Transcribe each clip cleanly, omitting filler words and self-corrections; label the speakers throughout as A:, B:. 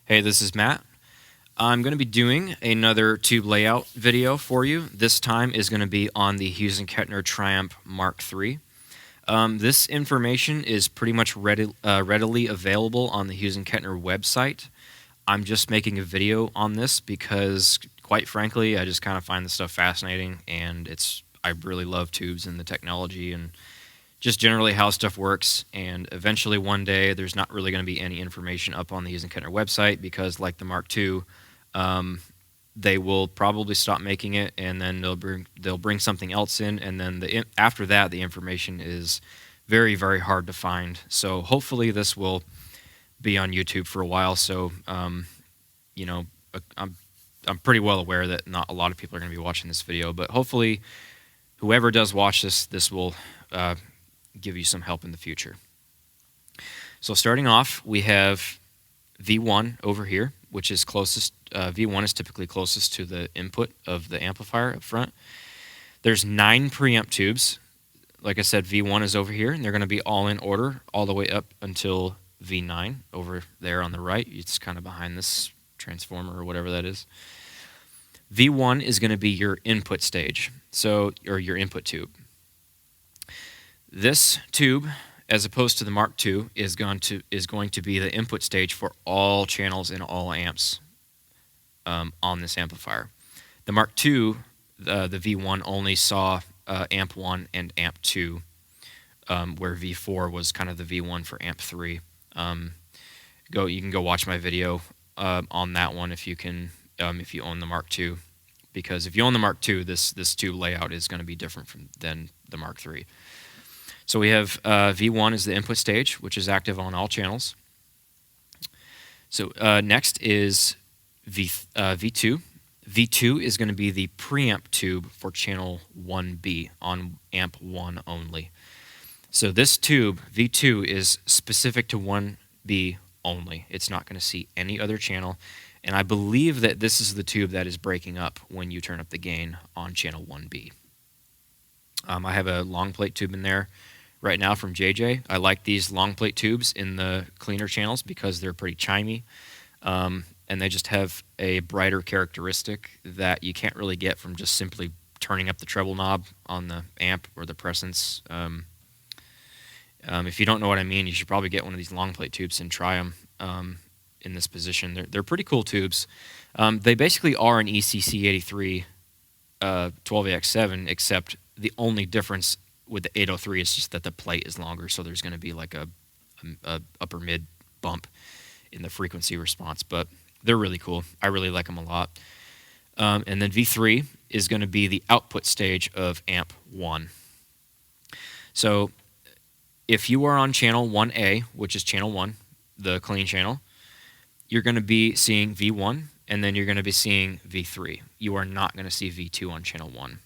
A: Hey, this is Matt. I'm going to be doing another tube layout video for you. This time is going to be on the Hughes Kettner Triamp Mark III. This information is pretty much readily available on the Hughes Kettner website. I'm just making a video on this because, quite frankly, I just kind of find this stuff fascinating, and I really love tubes and the technology and just generally how stuff works. And eventually one day there's not really going to be any information up on the Hughes Kettner website because, like the Mark II, they will probably stop making it, and then they'll bring something else in, and then after that the information is very, very hard to find. So hopefully this will be on YouTube for a while. So you know, I'm pretty well aware that not a lot of people are going to be watching this video, but hopefully whoever does watch this will give you some help in the future. So starting off, we have V1 over here, which is closest. V1 is typically closest to the input of the amplifier up front. There's 9 preamp tubes. Like I said, V1 is over here, and they're going to be all in order all the way up until V9 over there on the right. It's kind of behind this transformer or whatever that is. V1 is going to be your input stage, or your input tube. This tube, as opposed to the Mark II, is going to be the input stage for all channels and all amps on this amplifier. The Mark II, the V1, only saw amp 1 and amp 2, where V4 was kind of the V1 for amp 3. You can go watch my video on that one if you own the Mark II, because if you own the Mark II, this tube layout is going to be different than the Mark III. So we have V1 is the input stage, which is active on all channels. So next is V2. V2 is going to be the preamp tube for channel 1B on amp 1 only. So this tube, V2, is specific to 1B only. It's not going to see any other channel. And I believe that this is the tube that is breaking up when you turn up the gain on channel 1B. I have a long plate tube in there right now from JJ. I like these long plate tubes in the cleaner channels because they're pretty chimey, and they just have a brighter characteristic that you can't really get from just simply turning up the treble knob on the amp or the presence. If you don't know what I mean, you should probably get one of these long plate tubes and try them in this position. They're pretty cool tubes. They basically are an ECC83 12AX7, except the only difference with the 803 is just that the plate is longer, so there's going to be like a upper mid bump in the frequency response, but they're really cool. I really like them a lot. And then V3 is going to be the output stage of amp 1. So if you are on channel 1A, which is channel 1, the clean channel, you're going to be seeing V1, and then you're going to be seeing V3. You are not going to see V2 on channel 1.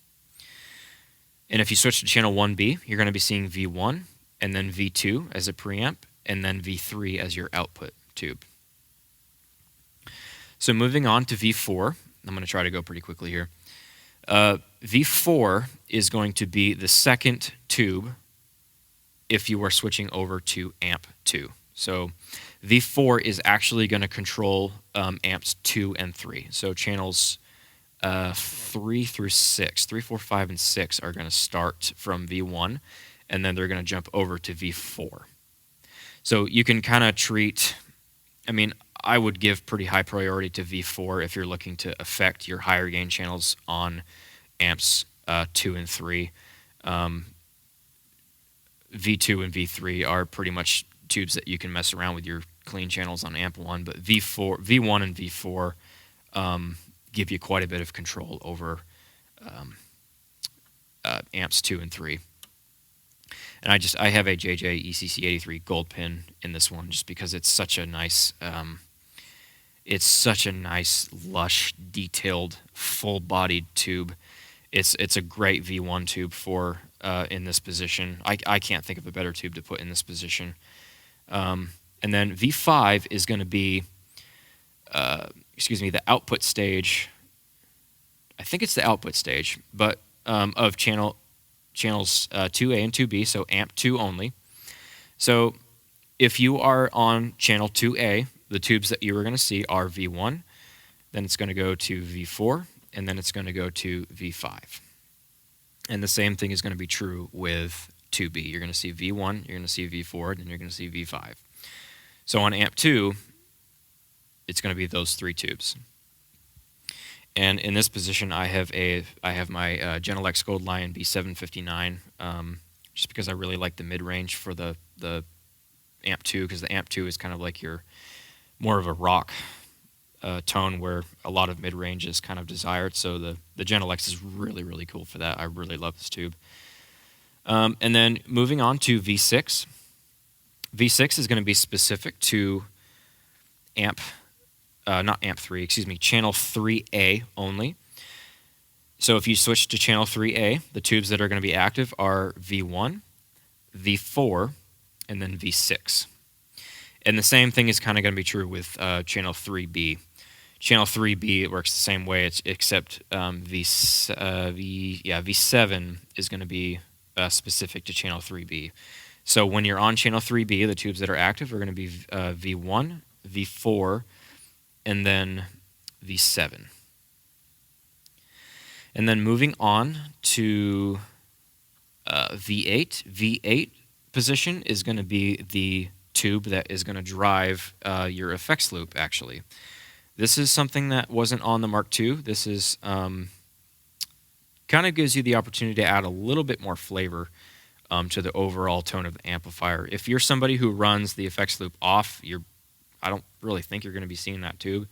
A: And if you switch to channel 1B, you're going to be seeing V1, and then V2 as a preamp, and then V3 as your output tube. So moving on to V4, I'm going to try to go pretty quickly here. V4 is going to be the second tube if you are switching over to amp 2. So V4 is actually going to control amps 2 and 3. So channels 3 through 6, 3, 4, 5, and 6 are going to start from V1, and then they're going to jump over to V4. So you can kind of treat, I would give pretty high priority to V4 if you're looking to affect your higher gain channels on amps 2 and 3. V2 and V3 are pretty much tubes that you can mess around with your clean channels on amp 1, but V1 and V4 give you quite a bit of control over amps 2 and 3. And I have a JJ ECC83 gold pin in this one just because it's such a nice, lush, detailed, full-bodied tube. It's a great V1 tube for in this position. I can't think of a better tube to put in this position. And then V5 is going to be the output stage. I think it's the output stage, but of channels 2A and 2B, so amp 2 only. So if you are on channel 2A, the tubes that you are going to see are V1, then it's going to go to V4, and then it's going to go to V5. And the same thing is going to be true with 2B. You're going to see V1, you're going to see V4, and then you're going to see V5. So on amp 2, it's going to be those 3 tubes. And in this position, I have my Genelex Gold Lion B759, just because I really like the mid-range for the amp 2, because the amp 2 is kind of like your more of a rock tone where a lot of mid-range is kind of desired. So the Genelex is really, really cool for that. I really love this tube. And then moving on to V6. V6 is going to be specific to not amp 3, excuse me, channel 3A only. So if you switch to channel 3A, the tubes that are going to be active are V1, V4, and then V6. And the same thing is kind of going to be true with channel 3B. Channel 3B, it works the same way, except V7 is going to be specific to channel 3B. So when you're on channel 3B, the tubes that are active are going to be V1, V4, and then V7. And then moving on to V8. V8 position is going to be the tube that is going to drive your effects loop, actually. This is something that wasn't on the Mark II. This is kind of gives you the opportunity to add a little bit more flavor to the overall tone of the amplifier. If you're somebody who runs the effects loop off, I don't really think you're going to be seeing that tube.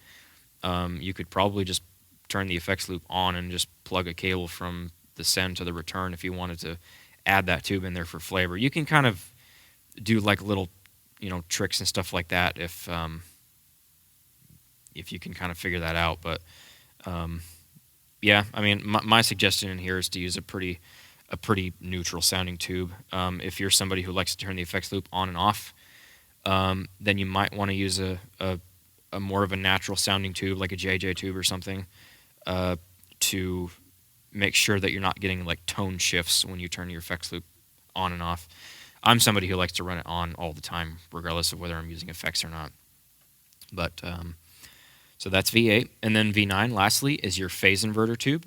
A: You could probably just turn the effects loop on and just plug a cable from the send to the return if you wanted to add that tube in there for flavor. You can kind of do like little, tricks and stuff like that if you can kind of figure that out. But yeah, I mean, my suggestion in here is to use a pretty neutral sounding tube. If you're somebody who likes to turn the effects loop on and off, then you might want to use a more of a natural sounding tube, like a JJ tube or something, to make sure that you're not getting like tone shifts when you turn your effects loop on and off. I'm somebody who likes to run it on all the time, regardless of whether I'm using effects or not. But so that's V8. And then V9, lastly, is your phase inverter tube.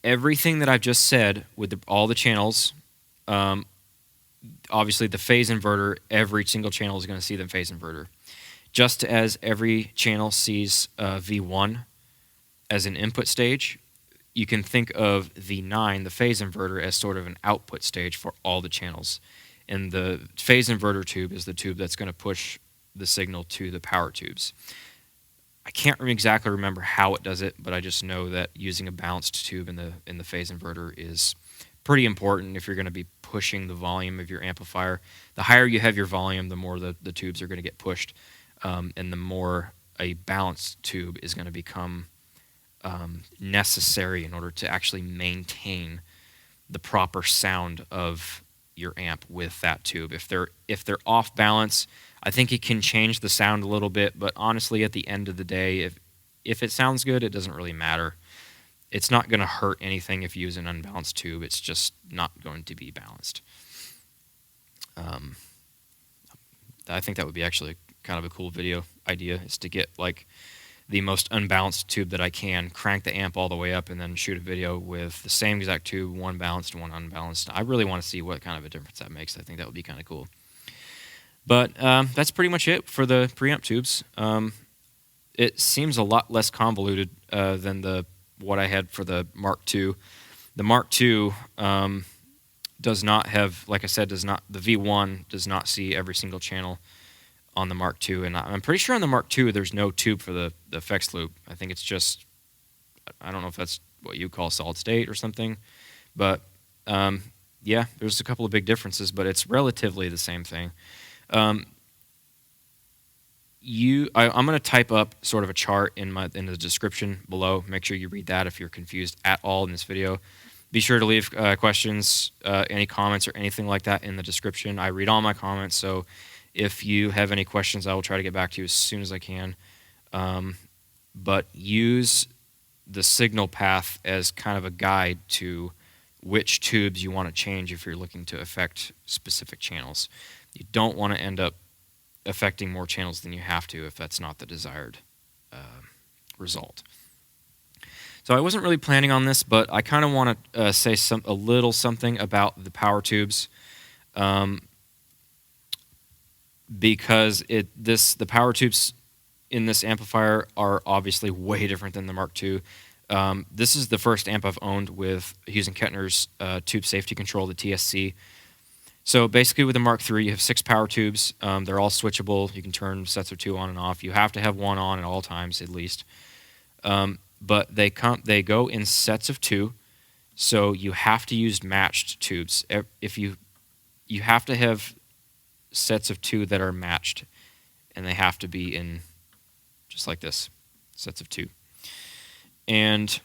A: Everything that I've just said with all the channels, obviously the phase inverter, every single channel is going to see the phase inverter. Just as every channel sees V1 as an input stage, you can think of V9, the phase inverter, as sort of an output stage for all the channels. And the phase inverter tube is the tube that's going to push the signal to the power tubes. I can't exactly remember how it does it, but I just know that using a balanced tube in the phase inverter is pretty important if you're going to be pushing the volume of your amplifier. The higher you have your volume, the more the tubes are going to get pushed, and the more a balanced tube is going to become necessary in order to actually maintain the proper sound of your amp with that tube. If they're off balance, I think it can change the sound a little bit, but honestly, at the end of the day, if it sounds good, it doesn't really matter. It's not going to hurt anything if you use an unbalanced tube. It's just not going to be balanced. I think that would be actually kind of a cool video idea, is to get like the most unbalanced tube that I can, crank the amp all the way up, and then shoot a video with the same exact tube, one balanced, one unbalanced. I really want to see what kind of a difference that makes. I think that would be kind of cool. But that's pretty much it for the preamp tubes. It seems a lot less convoluted than what I had for the Mark II. The Mark II does not have, like I said, the V1 does not see every single channel on the Mark II, and I'm pretty sure on the Mark II there's no tube for the effects loop. I think it's just, I don't know if that's what you call solid state or something, but yeah, there's a couple of big differences, but it's relatively the same thing. I'm going to type up sort of a chart in the description below. Make sure you read that if you're confused at all in this video. Be sure to leave questions, any comments or anything like that in the description. I read all my comments, so if you have any questions, I will try to get back to you as soon as I can. But use the signal path as kind of a guide to which tubes you want to change if you're looking to affect specific channels. You don't want to end up affecting more channels than you have to if that's not the desired result. So I wasn't really planning on this, but I kind of want to say a little something about the power tubes, because the power tubes in this amplifier are obviously way different than the Mark II. This is the first amp I've owned with Hughes Kettner's tube safety control, the TSC. So basically with the Mark III, you have 6 power tubes. They're all switchable. You can turn sets of 2 on and off. You have to have one on at all times at least. But they go in sets of 2, so you have to use matched tubes. If you have to have sets of 2 that are matched, and they have to be in just like this, sets of 2. And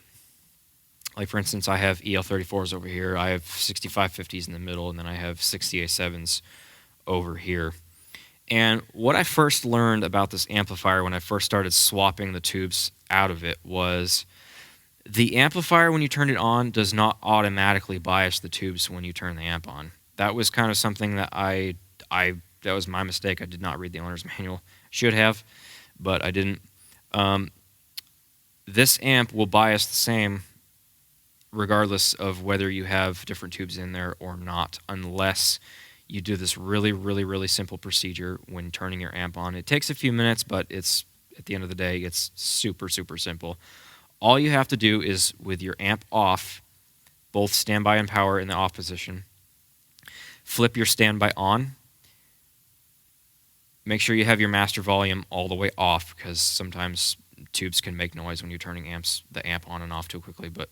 A: like for instance, I have EL34s over here. I have 6550s in the middle, and then I have 60A7s over here. And what I first learned about this amplifier when I first started swapping the tubes out of it was the amplifier, when you turn it on, does not automatically bias the tubes when you turn the amp on. That was kind of something that that was my mistake. I did not read the owner's manual. Should have, but I didn't. This amp will bias the same regardless of whether you have different tubes in there or not, unless you do this really, really, really simple procedure when turning your amp on. It takes a few minutes, but it's at the end of the day, it's super, super simple. All you have to do is, with your amp off, both standby and power in the off position, flip your standby on. Make sure you have your master volume all the way off, because sometimes tubes can make noise when you're turning the amp on and off too quickly. But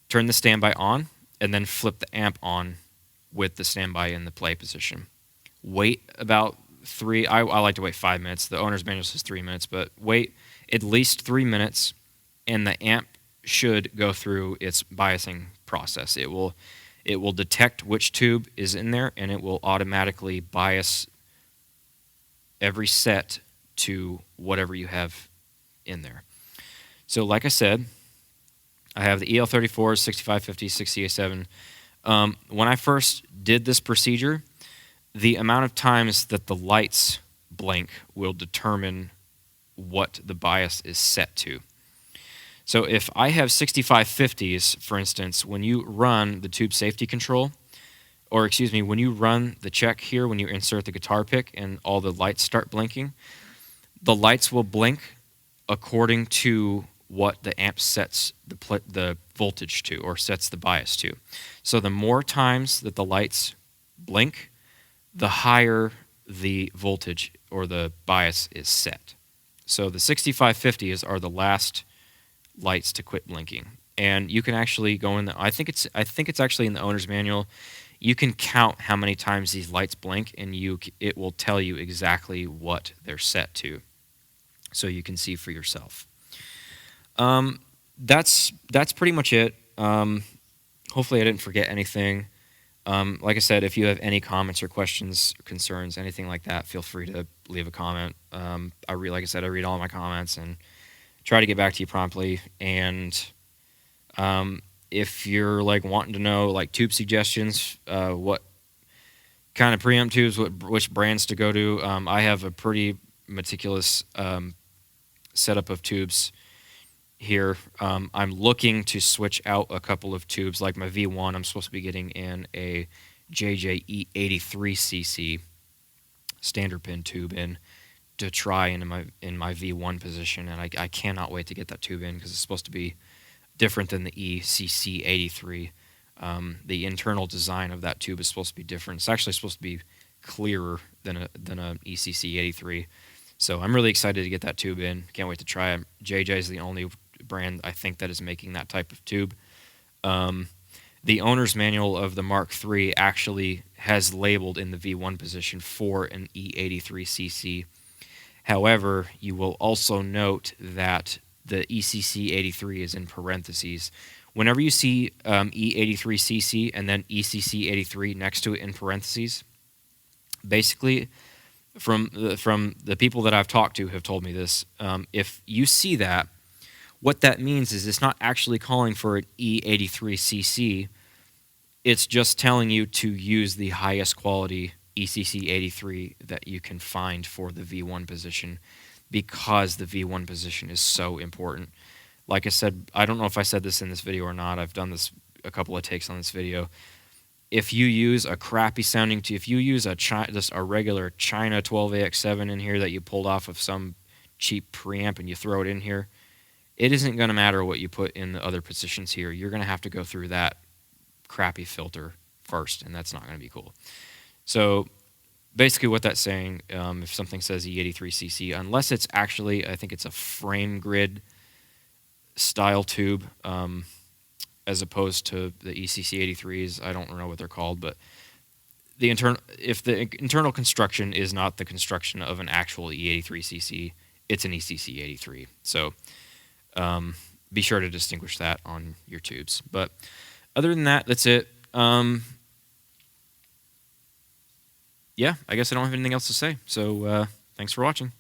A: turn the standby on, and then flip the amp on with the standby in the play position. Wait about 3, I like to wait 5 minutes. The owner's manual says 3 minutes, but wait at least 3 minutes, and the amp should go through its biasing process. It will detect which tube is in there, and it will automatically bias every set to whatever you have in there. So like I said, I have the EL34, 6550, 60A7. When I first did this procedure, the amount of times that the lights blink will determine what the bias is set to. So if I have 6550s, for instance, when you run the tube safety control, or excuse me, when you run the check here, when you insert the guitar pick and all the lights start blinking, the lights will blink according to what the amp sets the voltage to, or sets the bias to. So the more times that the lights blink, the higher the voltage or the bias is set. So the 6550s are the last lights to quit blinking. And you can actually go in I think it's actually in the owner's manual. You can count how many times these lights blink, and it will tell you exactly what they're set to, so you can see for yourself. That's pretty much it. Hopefully I didn't forget anything. Like I said, if you have any comments or questions, or concerns, anything like that, feel free to leave a comment. Like I said, I read all my comments and try to get back to you promptly. And if you're like wanting to know like tube suggestions, what kind of preamp tubes, which brands to go to, I have a pretty meticulous setup of tubes here. I'm looking to switch out a couple of tubes, like my V1. I'm supposed to be getting in a JJE83cc standard pin tube in to try in my V1 position, and I cannot wait to get that tube in, because it's supposed to be different than the ECC83. The internal design of that tube is supposed to be different. It's actually supposed to be clearer than a ECC83. So I'm really excited to get that tube in. Can't wait to try it. JJ is the only brand I think that is making that type of tube. The owner's manual of the Mark III actually has labeled in the V1 position for an E83cc. However, you will also note that the ECC83 is in parentheses. Whenever you see E83cc and then ECC83 next to it in parentheses, basically, from the people that I've talked to have told me this, if you see that, what that means is it's not actually calling for an E83cc. It's just telling you to use the highest quality ECC83 that you can find for the V1 position, because the V1 position is so important. Like I said, I don't know if I said this in this video or not. I've done this a couple of takes on this video. If you use a crappy sounding if you use just a regular China 12AX7 in here that you pulled off of some cheap preamp and you throw it in here, it isn't going to matter what you put in the other positions here. You're going to have to go through that crappy filter first, and that's not going to be cool. So basically what that's saying, if something says E83CC, unless it's actually, I think it's a frame grid style tube, as opposed to the ECC83s. I don't know what they're called, but if the internal construction is not the construction of an actual E83CC, it's an ECC83. So be sure to distinguish that on your tubes. But other than that, that's it. Yeah, I guess I don't have anything else to say. So thanks for watching.